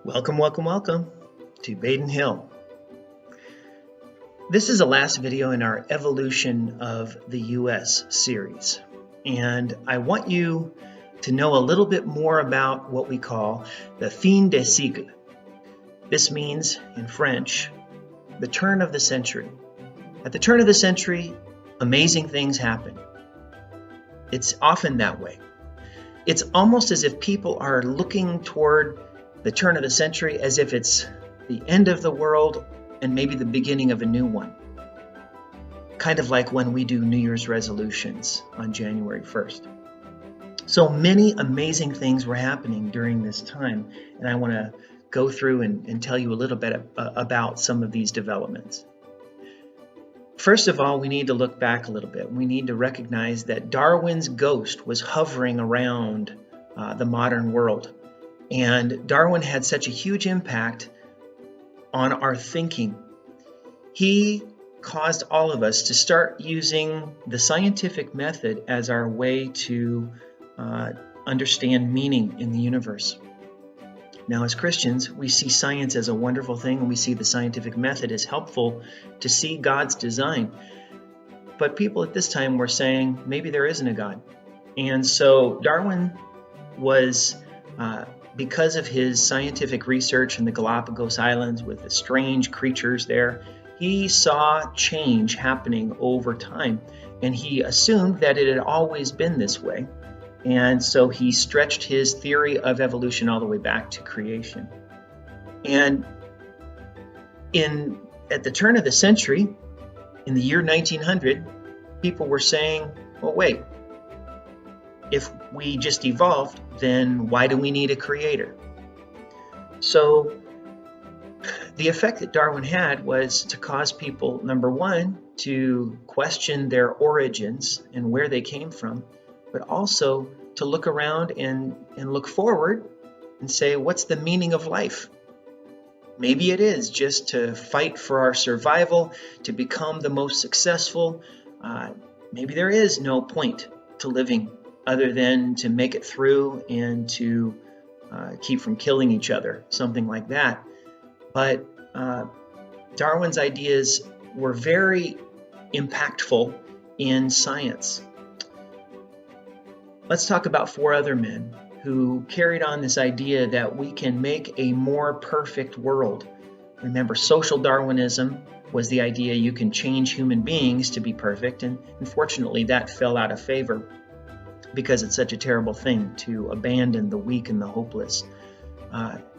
Welcome, welcome, welcome to Baden Hill. This is the last video in our Evolution of the US series, and I want you to know a little bit more about what we call the fin de siècle. This means, in French, the turn of the century. At the turn of the century, amazing things happen. It's often that way. It's almost as if people are looking toward the turn of the century as if it's the end of the world and maybe the beginning of a new one. Kind of like when we do New Year's resolutions on January 1st. So many amazing things were happening during this time, and I want to go through and tell you a little bit about some of these developments. First of all, we need to look back a little bit. We need to recognize that Darwin's ghost was hovering around the modern world. And Darwin had such a huge impact on our thinking. He caused all of us to start using the scientific method as our way to understand meaning in the universe. Now, as Christians, we see science as a wonderful thing, and we see the scientific method as helpful to see God's design. But people at this time were saying, maybe there isn't a God. And so Darwin was, because of his scientific research in the Galapagos Islands with the strange creatures there, he saw change happening over time. And he assumed that it had always been this way. And so he stretched his theory of evolution all the way back to creation. And at the turn of the century, in the year 1900, people were saying, well, wait, if we just evolved, then why do we need a creator? So the effect that Darwin had was to cause people, number one, to question their origins and where they came from, but also to look around and look forward and say, what's the meaning of life? Maybe it is just to fight for our survival, to become the most successful. Maybe there is no point to living other than to make it through and to keep from killing each other, something like that. But Darwin's ideas were very impactful in science. Let's talk about four other men who carried on this idea that we can make a more perfect world. Remember, social Darwinism was the idea you can change human beings to be perfect, and unfortunately that fell out of favor because it's such a terrible thing to abandon the weak and the hopeless.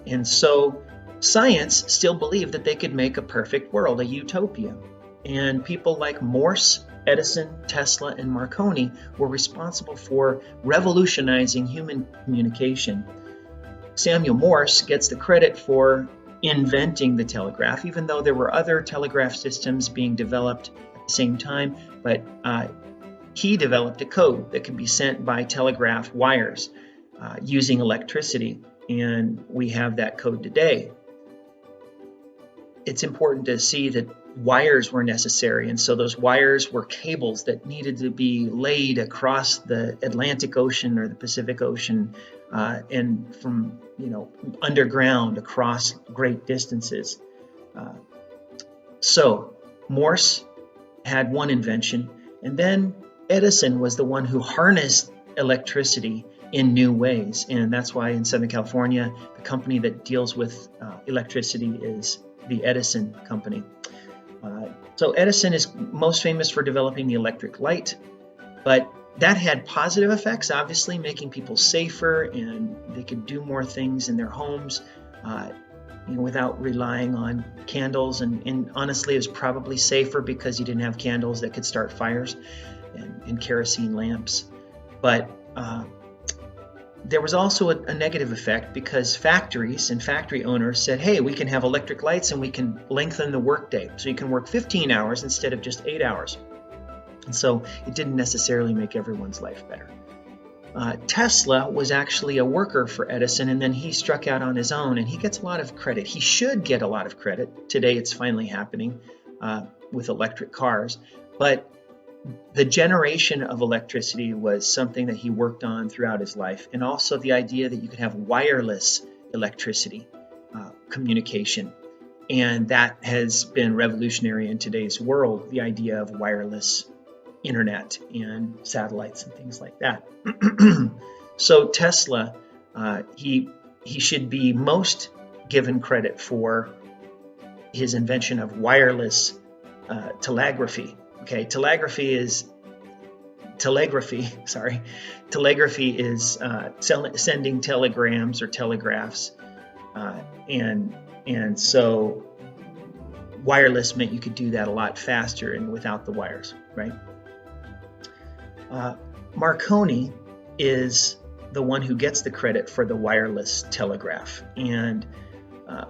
And so science still believed that they could make a perfect world, a utopia. And people like Morse, Edison, Tesla, and Marconi were responsible for revolutionizing human communication. Samuel Morse gets the credit for inventing the telegraph, even though there were other telegraph systems being developed at the same time, but he developed a code that could be sent by telegraph wires using electricity, and we have that code today. It's important to see that wires were necessary, and so those wires were cables that needed to be laid across the Atlantic Ocean or the Pacific Ocean, and from underground across great distances. So Morse had one invention, and then Edison was the one who harnessed electricity in new ways, and that's why in Southern California, the company that deals with electricity is the Edison Company. So Edison is most famous for developing the electric light, but that had positive effects, obviously, making people safer, and they could do more things in their homes without relying on candles. And honestly, it was probably safer because you didn't have candles that could start fires and kerosene lamps. But there was also a negative effect because factories and factory owners said, hey, we can have electric lights and we can lengthen the workday. So you can work 15 hours instead of just 8 hours. And so it didn't necessarily make everyone's life better. Tesla was actually a worker for Edison, and then he struck out on his own, and he gets a lot of credit. He should get a lot of credit. Today it's finally happening with electric cars. But the generation of electricity was something that he worked on throughout his life, and also the idea that you could have wireless electricity. communication. And that has been revolutionary in today's world, the idea of wireless internet and satellites and things like that. So Tesla, he should be most given credit for his invention of wireless telegraphy. Okay, telegraphy is sending telegrams or telegraphs, and so wireless meant you could do that a lot faster and without the wires, right? Marconi is the one who gets the credit for the wireless telegraph, and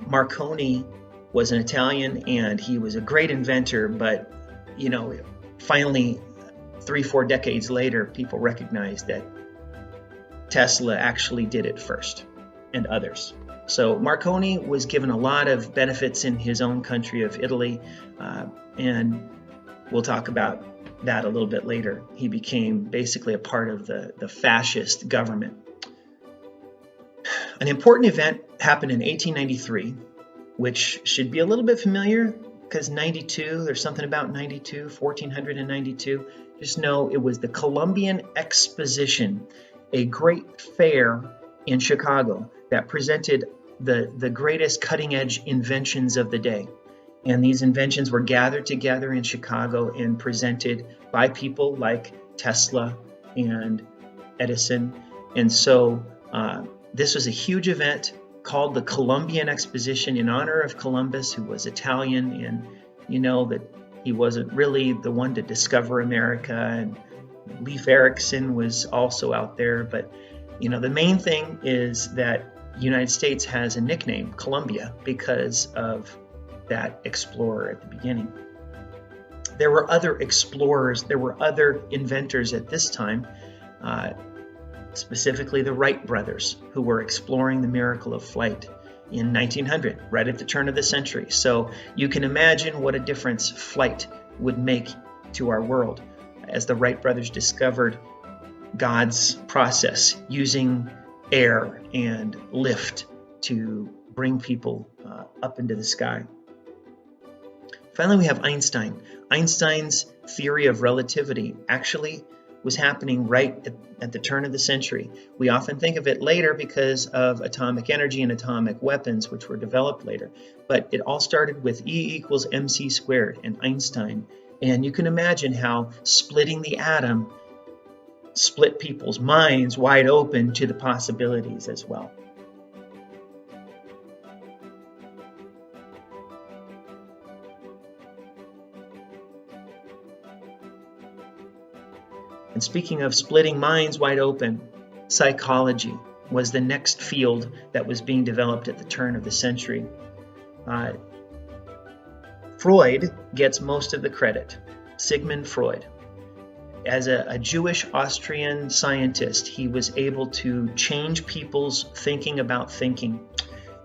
Marconi was an Italian, and he was a great inventor, but finally 3-4 decades later, people recognized that Tesla actually did it first, and others. So Marconi was given a lot of benefits in his own country of Italy, and we'll talk about that a little bit later. He became basically a part of the fascist government. An important event happened in 1893, which should be a little bit familiar because 92, there's something about 92, 1492. Just know it was the Columbian Exposition, a great fair in Chicago that presented the greatest cutting-edge inventions of the day. And these inventions were gathered together in Chicago and presented by people like Tesla and Edison. And so this was a huge event called the Columbian Exposition in honor of Columbus, who was Italian, and you know that he wasn't really the one to discover America, and Leif Erikson was also out there. But the main thing is that the United States has a nickname, Columbia, because of that explorer at the beginning. There were other explorers, there were other inventors at this time, specifically the Wright brothers, who were exploring the miracle of flight in 1900, right at the turn of the century. So you can imagine what a difference flight would make to our world as the Wright brothers discovered God's process using air and lift to bring people up into the sky. Finally, we have Einstein. Einstein's theory of relativity actually was happening right at the turn of the century. We often think of it later because of atomic energy and atomic weapons, which were developed later. But it all started with E equals mc squared and Einstein. And you can imagine how splitting the atom split people's minds wide open to the possibilities as well. And speaking of splitting minds wide open, psychology was the next field that was being developed at the turn of the century. Freud gets most of the credit. Sigmund Freud. As a Jewish Austrian scientist, he was able to change people's thinking about thinking.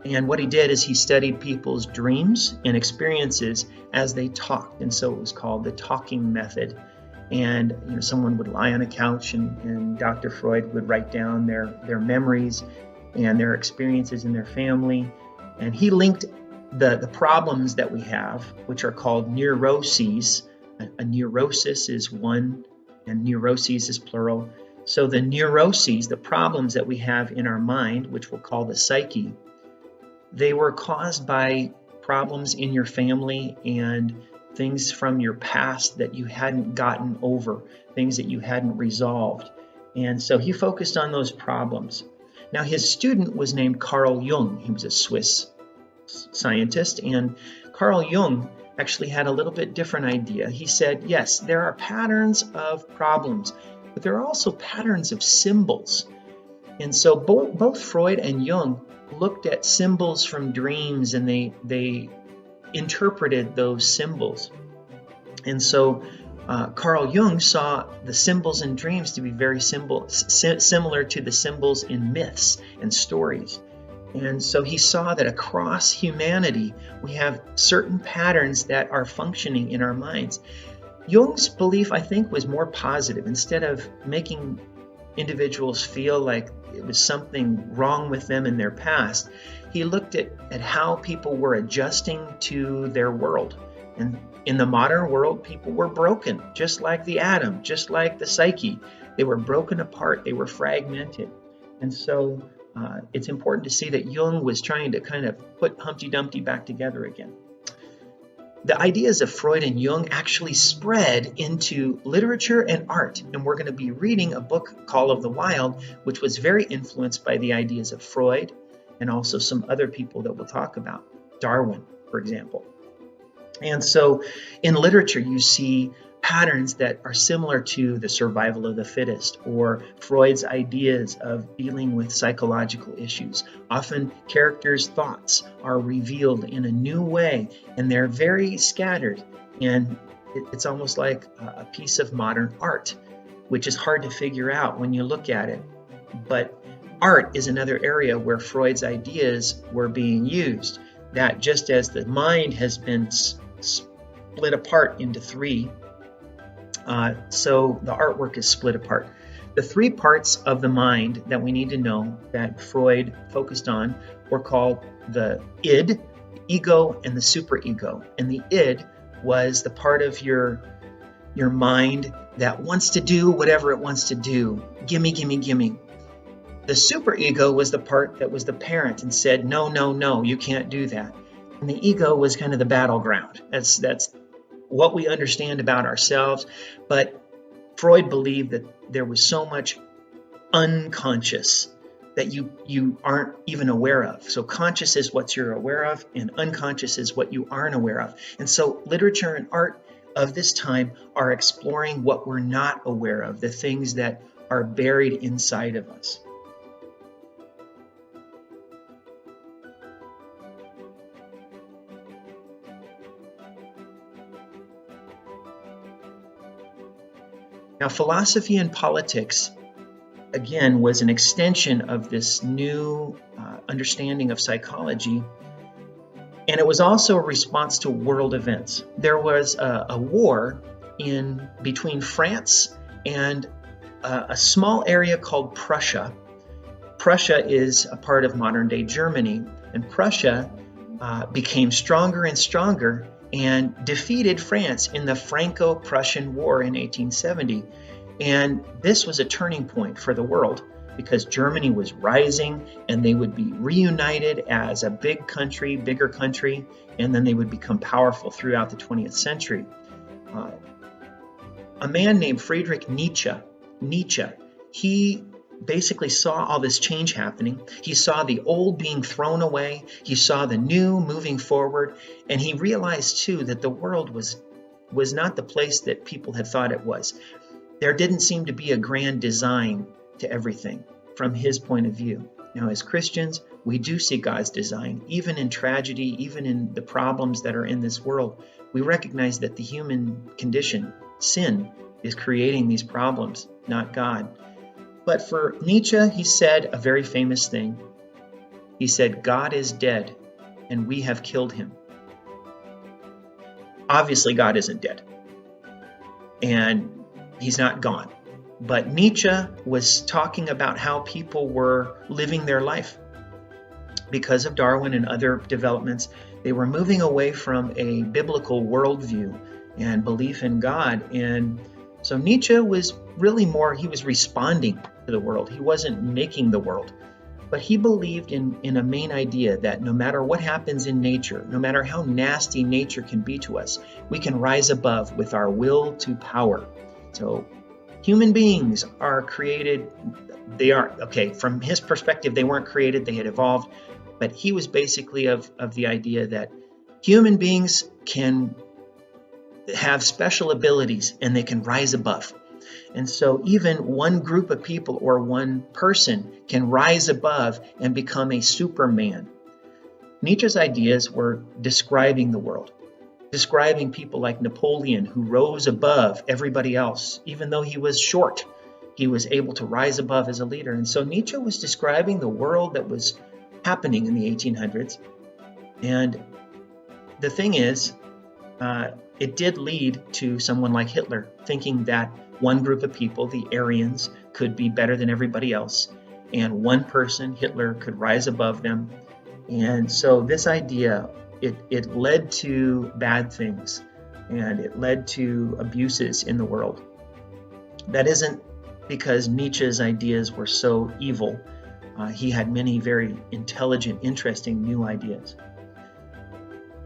And what he did is he studied people's dreams and experiences as they talked. And so it was called the talking method. And someone would lie on a couch and Dr. Freud would write down their memories and their experiences in their family. And he linked the problems that we have, which are called neuroses. A neurosis is one, and neuroses is plural. So the neuroses, the problems that we have in our mind, which we'll call the psyche, they were caused by problems in your family and things from your past that you hadn't gotten over, things that you hadn't resolved. And so he focused on those problems. Now, his student was named Carl Jung. He was a Swiss scientist, and Carl Jung actually had a little bit different idea. He said, yes, there are patterns of problems, but there are also patterns of symbols. And so both Freud and Jung looked at symbols from dreams, and they interpreted those symbols. And so Carl Jung saw the symbols in dreams to be very similar to the symbols in myths and stories. And so he saw that across humanity, we have certain patterns that are functioning in our minds. Jung's belief, I think, was more positive. Instead of making individuals feel like it was something wrong with them in their past. He looked at how people were adjusting to their world. And in the modern world, people were broken, just like the atom, just like the psyche. They were broken apart, they were fragmented. And so it's important to see that Jung was trying to kind of put Humpty Dumpty back together again. The ideas of Freud and Jung actually spread into literature and art, and we're going to be reading a book, Call of the Wild, which was very influenced by the ideas of Freud and also some other people that we'll talk about, Darwin, for example. And so in literature, you see patterns that are similar to the survival of the fittest or Freud's ideas of dealing with psychological issues. Often characters' thoughts are revealed in a new way, and they're very scattered. And it's almost like a piece of modern art, which is hard to figure out when you look at it. But art is another area where Freud's ideas were being used. That just as the mind has been split apart into three, so the artwork is split apart. The three parts of the mind that we need to know that Freud focused on were called the id, the ego, and the superego. And the id was the part of your mind that wants to do whatever it wants to do. Gimme, gimme, gimme. The superego was the part that was the parent and said, no, no, no, you can't do that. And the ego was kind of the battleground. That's what we understand about ourselves. But Freud believed that there was so much unconscious that you aren't even aware of. So conscious is what you're aware of, and unconscious is what you aren't aware of. And so literature and art of this time are exploring what we're not aware of, the things that are buried inside of us. Now, philosophy and politics, again, was an extension of this new understanding of psychology, and it was also a response to world events. There was a war between France and a small area called Prussia. Prussia is a part of modern-day Germany, and Prussia became stronger and stronger and defeated France in the Franco-Prussian War in 1870. And this was a turning point for the world because Germany was rising and they would be reunited as a bigger country, and then they would become powerful throughout the 20th century. A man named Friedrich Nietzsche, he basically saw all this change happening. He saw the old being thrown away. He saw the new moving forward. And he realized, too, that the world was not the place that people had thought it was. There didn't seem to be a grand design to everything from his point of view. Now, as Christians, we do see God's design. Even in tragedy, even in the problems that are in this world, we recognize that the human condition, sin, is creating these problems, not God. But for Nietzsche, he said a very famous thing. He said, God is dead, and we have killed him. Obviously, God isn't dead, and he's not gone. But Nietzsche was talking about how people were living their life. Because of Darwin and other developments, they were moving away from a biblical worldview and belief in God. And so Nietzsche was really he was responding to the world. He wasn't making the world. But he believed in a main idea that no matter what happens in nature, no matter how nasty nature can be to us, we can rise above with our will to power. So human beings are created. From his perspective, they weren't created, they had evolved. But he was basically of the idea that human beings can have special abilities and they can rise above. And so even one group of people or one person can rise above and become a superman. Nietzsche's ideas were describing the world, describing people like Napoleon, who rose above everybody else. Even though he was short, he was able to rise above as a leader. And so Nietzsche was describing the world that was happening in the 1800s. And the thing is, it did lead to someone like Hitler thinking that one group of people, the Aryans, could be better than everybody else. and one person, Hitler, could rise above them. And so this idea, it led to bad things, and it led to abuses in the world. That isn't because Nietzsche's ideas were so evil. He had many very intelligent, interesting new ideas.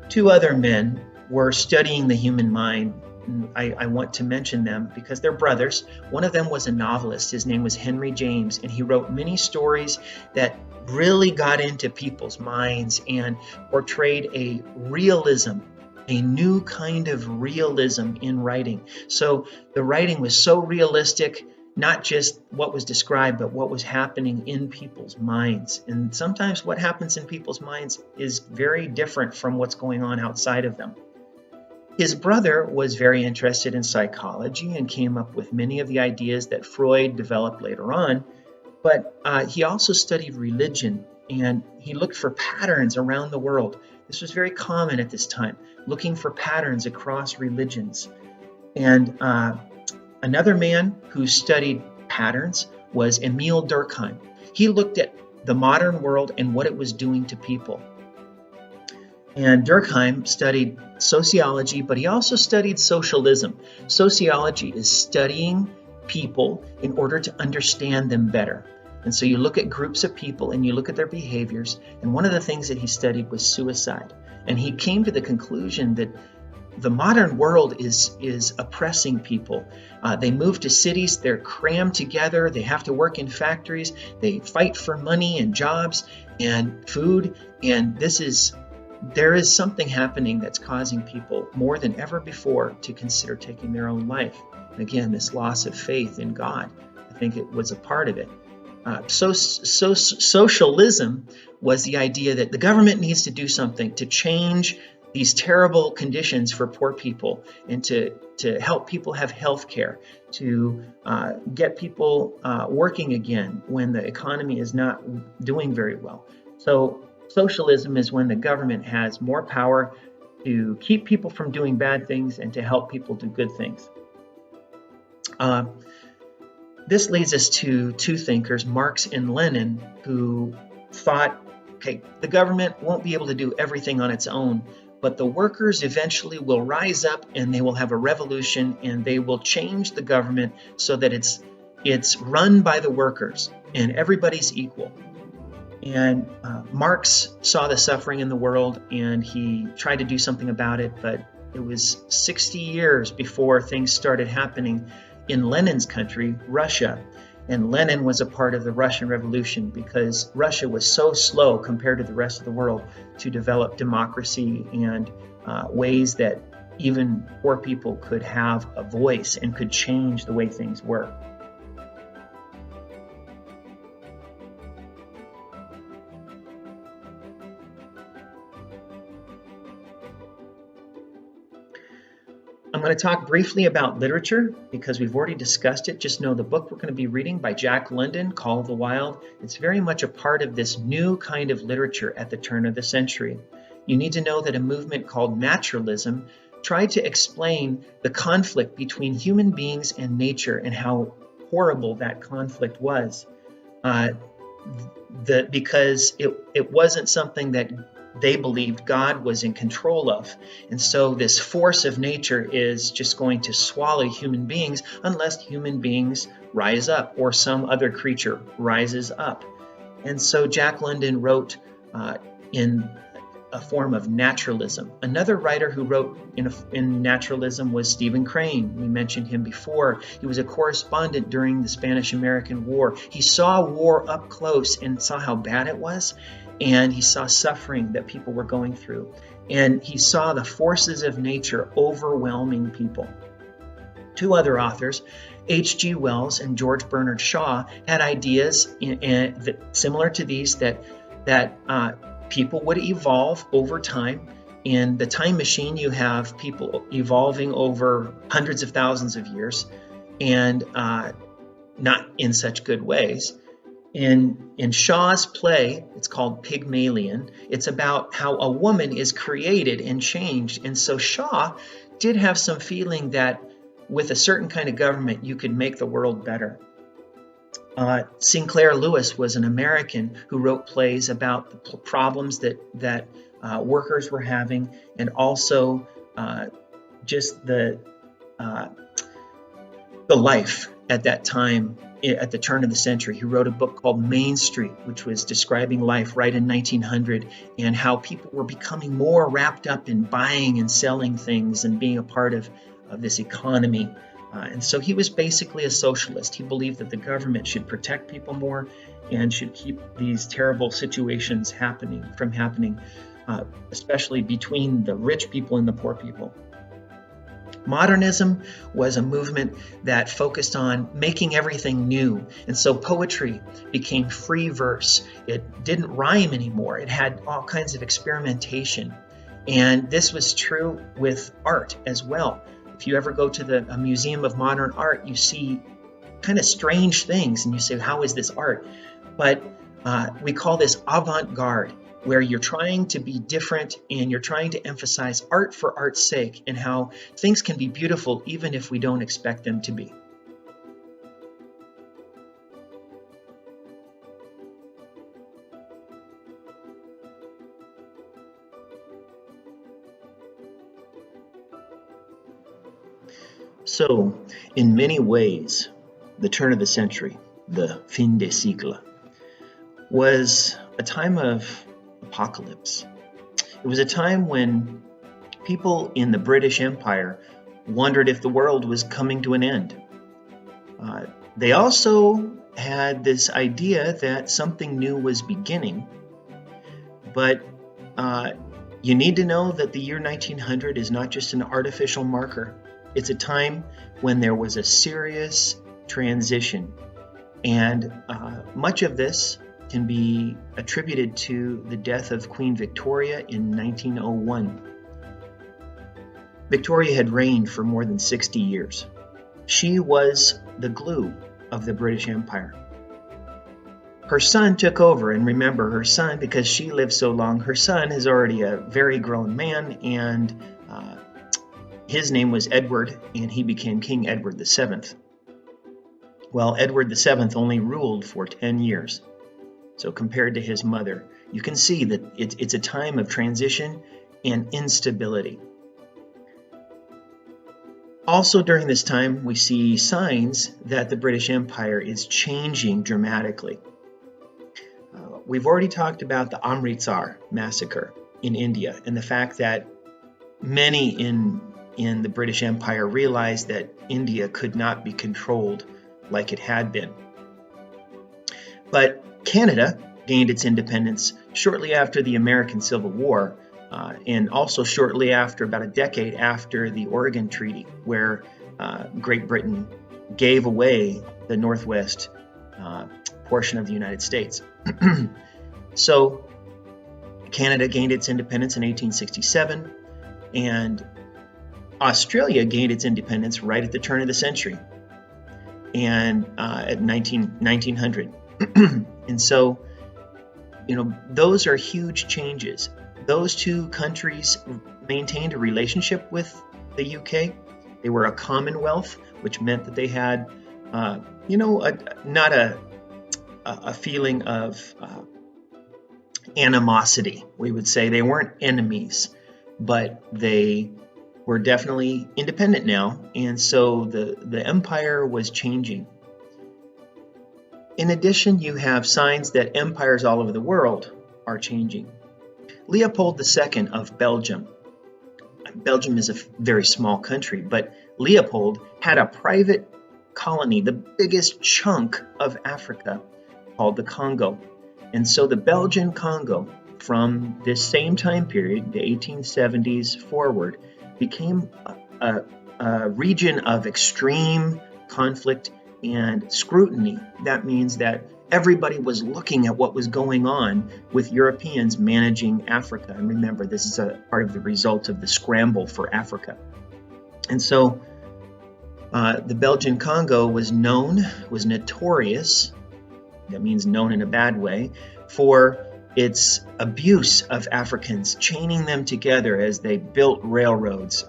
Two other men were studying the human mind. I want to mention them because they're brothers. One of them was a novelist. His name was Henry James, and he wrote many stories that really got into people's minds and portrayed a realism, a new kind of realism in writing. So the writing was so realistic, not just what was described, but what was happening in people's minds. And sometimes what happens in people's minds is very different from what's going on outside of them. His brother was very interested in psychology and came up with many of the ideas that Freud developed later on, but he also studied religion, and he looked for patterns around the world. This was very common at this time, looking for patterns across religions. And another man who studied patterns was Emil Durkheim. He looked at the modern world and what it was doing to people. And Durkheim studied sociology, but he also studied socialism. Sociology is studying people in order to understand them better. And so you look at groups of people and you look at their behaviors. And one of the things that he studied was suicide. And he came to the conclusion that the modern world is oppressing people. They move to cities, they're crammed together, they have to work in factories, they fight for money and jobs and food. And there is something happening that's causing people more than ever before to consider taking their own life. And again, this loss of faith in God, I think it was a part of it. Socialism was the idea that the government needs to do something to change these terrible conditions for poor people and to help people have health care, to get people working again when the economy is not doing very well. So socialism is when the government has more power to keep people from doing bad things and to help people do good things. This leads us to two thinkers, Marx and Lenin, who thought, okay, the government won't be able to do everything on its own, but the workers eventually will rise up and they will have a revolution and they will change the government so that it's run by the workers and everybody's equal. And Marx saw the suffering in the world and he tried to do something about it, but it was 60 years before things started happening in Lenin's country, Russia. And Lenin was a part of the Russian Revolution because Russia was so slow compared to the rest of the world to develop democracy and ways that even poor people could have a voice and could change the way things were. I'm going to talk briefly about literature because we've already discussed it. Just know the book we're going to be reading by Jack London, Call of the Wild. It's very much a part of this new kind of literature at the turn of the century. You need to know that a movement called naturalism tried to explain the conflict between human beings and nature and how horrible that conflict was. Because it wasn't something that they believed God was in control of. And so this force of nature is just going to swallow human beings unless human beings rise up or some other creature rises up. And so Jack London wrote in a form of naturalism. Another writer who wrote in naturalism was Stephen Crane. We mentioned him before. He was a correspondent during the Spanish-American War. He saw war up close and saw how bad it was. And he saw suffering that people were going through. And he saw the forces of nature overwhelming people. Two other authors, H.G. Wells and George Bernard Shaw, had ideas similar to these that people would evolve over time. In the time machine, you have people evolving over hundreds of thousands of years and not in such good ways. In Shaw's play, it's called Pygmalion. It's about how a woman is created and changed. And so Shaw did have some feeling that with a certain kind of government, you could make the world better. Sinclair Lewis was an American who wrote plays about the problems that workers were having, and also just the life at that time, at the turn of the century. He wrote a book called Main Street, which was describing life right in 1900, and how people were becoming more wrapped up in buying and selling things and being a part of this economy. And so he was basically a socialist. He believed that the government should protect people more and should keep these terrible situations from happening, especially between the rich people and the poor people. Modernism was a movement that focused on making everything new. And so poetry became free verse. It didn't rhyme anymore. It had all kinds of experimentation. And this was true with art as well. If you ever go to a Museum of Modern Art, you see kind of strange things and you say, how is this art? But we call this avant-garde, where you're trying to be different and you're trying to emphasize art for art's sake and how things can be beautiful even if we don't expect them to be. So, in many ways, the turn of the century, the fin de siècle, was a time of apocalypse. It was a time when people in the British Empire wondered if the world was coming to an end. They also had this idea that something new was beginning, but you need to know that the year 1900 is not just an artificial marker. It's a time when there was a serious transition, and much of this can be attributed to the death of Queen Victoria in 1901. Victoria had reigned for more than 60 years. She was the glue of the British Empire. Her son took over, and remember, her son, because she lived so long, her son is already a very grown man, and his name was Edward, and he became King Edward VII. Well, Edward VII only ruled for 10 years. So compared to his mother, you can see that it's a time of transition and instability. Also during this time, we see signs that the British Empire is changing dramatically. We've already talked about the Amritsar massacre in India and the fact that many in the British Empire realized that India could not be controlled like it had been. But Canada gained its independence shortly after the American Civil War, and also shortly after, about a decade after the Oregon Treaty, where Great Britain gave away the northwest portion of the United States. So Canada gained its independence in 1867, and Australia gained its independence right at the turn of the century, and at 1900. And so, those are huge changes. Those two countries maintained a relationship with the UK. They were a commonwealth, which meant that they had, not a feeling of animosity. We would say they weren't enemies, but they were definitely independent now, and so the empire was changing. In addition, you have signs that empires all over the world are changing. Leopold II of Belgium. Belgium is a very small country, but Leopold had a private colony, the biggest chunk of Africa, called the Congo. And so the Belgian Congo, from this same time period, the 1870s forward, became a region of extreme conflict and scrutiny. That means that everybody was looking at what was going on with Europeans managing Africa. And remember, this is a part of the result of the scramble for Africa. And so the Belgian Congo was notorious, that means known in a bad way, for its abuse of Africans, chaining them together as they built railroads.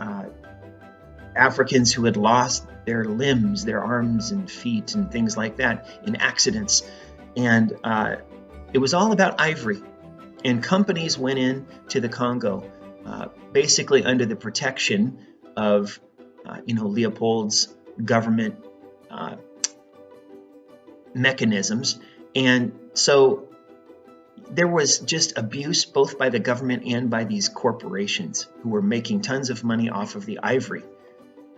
Africans who had lost their limbs, their arms and feet and things like that in accidents. And it was all about ivory. And companies went in to the Congo basically under the protection of Leopold's government mechanisms. And so there was just abuse both by the government and by these corporations who were making tons of money off of the ivory.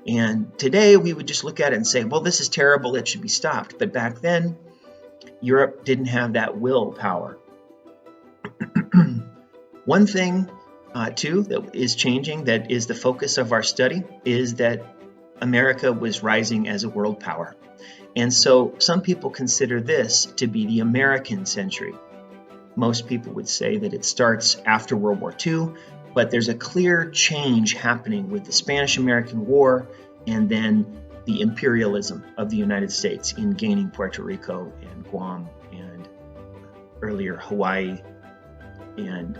And today we would just look at it and say, well, this is terrible, it should be stopped. But back then, Europe didn't have that willpower. One thing, too, that is changing, that is the focus of our study, is that America was rising as a world power. And so some people consider this to be the American century. Most people would say that it starts after World War II, but there's a clear change happening with the Spanish-American War and then the imperialism of the United States in gaining Puerto Rico and Guam and earlier Hawaii. And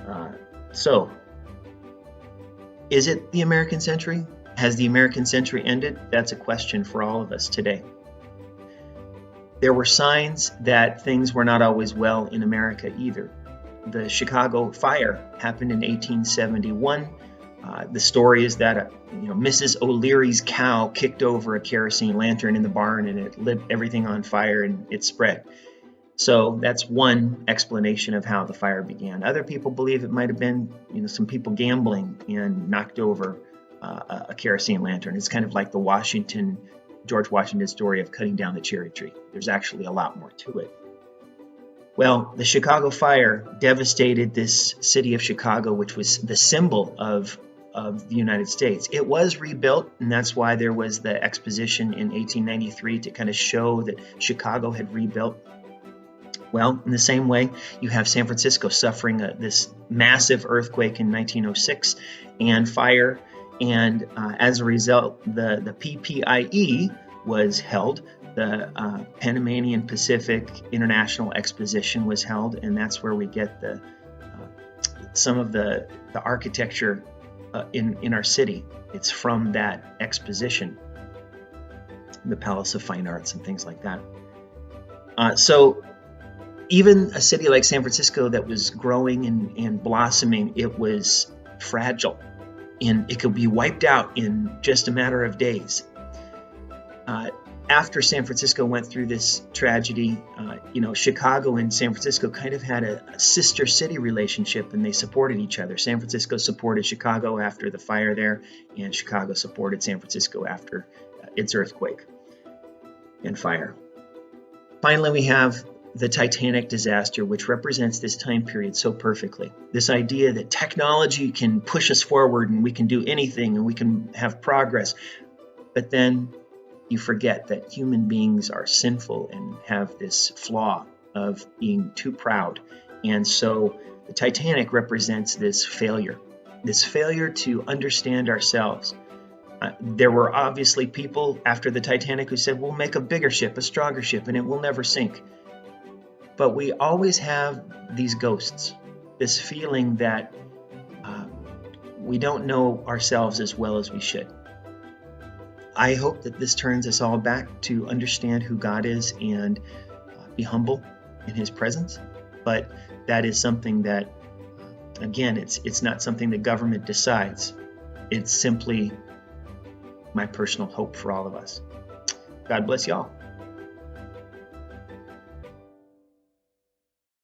so, is it the American century? Has the American century ended? That's a question for all of us today. There were signs that things were not always well in America either. The Chicago fire happened in 1871. The story is that Mrs. O'Leary's cow kicked over a kerosene lantern in the barn and it lit everything on fire and it spread. So that's one explanation of how the fire began. Other people believe it might have been some people gambling and knocked over a kerosene lantern. It's kind of like the George Washington story of cutting down the cherry tree. There's actually a lot more to it. Well, the Chicago fire devastated this city of Chicago, which was the symbol of the United States. It was rebuilt, and that's why there was the exposition in 1893 to kind of show that Chicago had rebuilt. Well, in the same way, you have San Francisco suffering this massive earthquake in 1906 and fire. And as a result, the PPIE was held. The Panamanian Pacific International Exposition was held, and that's where we get some of the architecture in our city. It's from that exposition, the Palace of Fine Arts and things like that. So even a city like San Francisco that was growing and blossoming, it was fragile. And it could be wiped out in just a matter of days. After San Francisco went through this tragedy, Chicago and San Francisco kind of had a sister city relationship, and they supported each other. San Francisco supported Chicago after the fire there, and Chicago supported San Francisco after its earthquake and fire. Finally, we have the Titanic disaster, which represents this time period so perfectly. This idea that technology can push us forward and we can do anything and we can have progress. But then you forget that human beings are sinful and have this flaw of being too proud. And so the Titanic represents this failure to understand ourselves. There were obviously people after the Titanic who said, we'll make a bigger ship, a stronger ship, and it will never sink. But we always have these ghosts, this feeling that we don't know ourselves as well as we should. I hope that this turns us all back to understand who God is and be humble in His presence. But that is something that, again, it's not something that government decides. It's simply my personal hope for all of us. God bless y'all.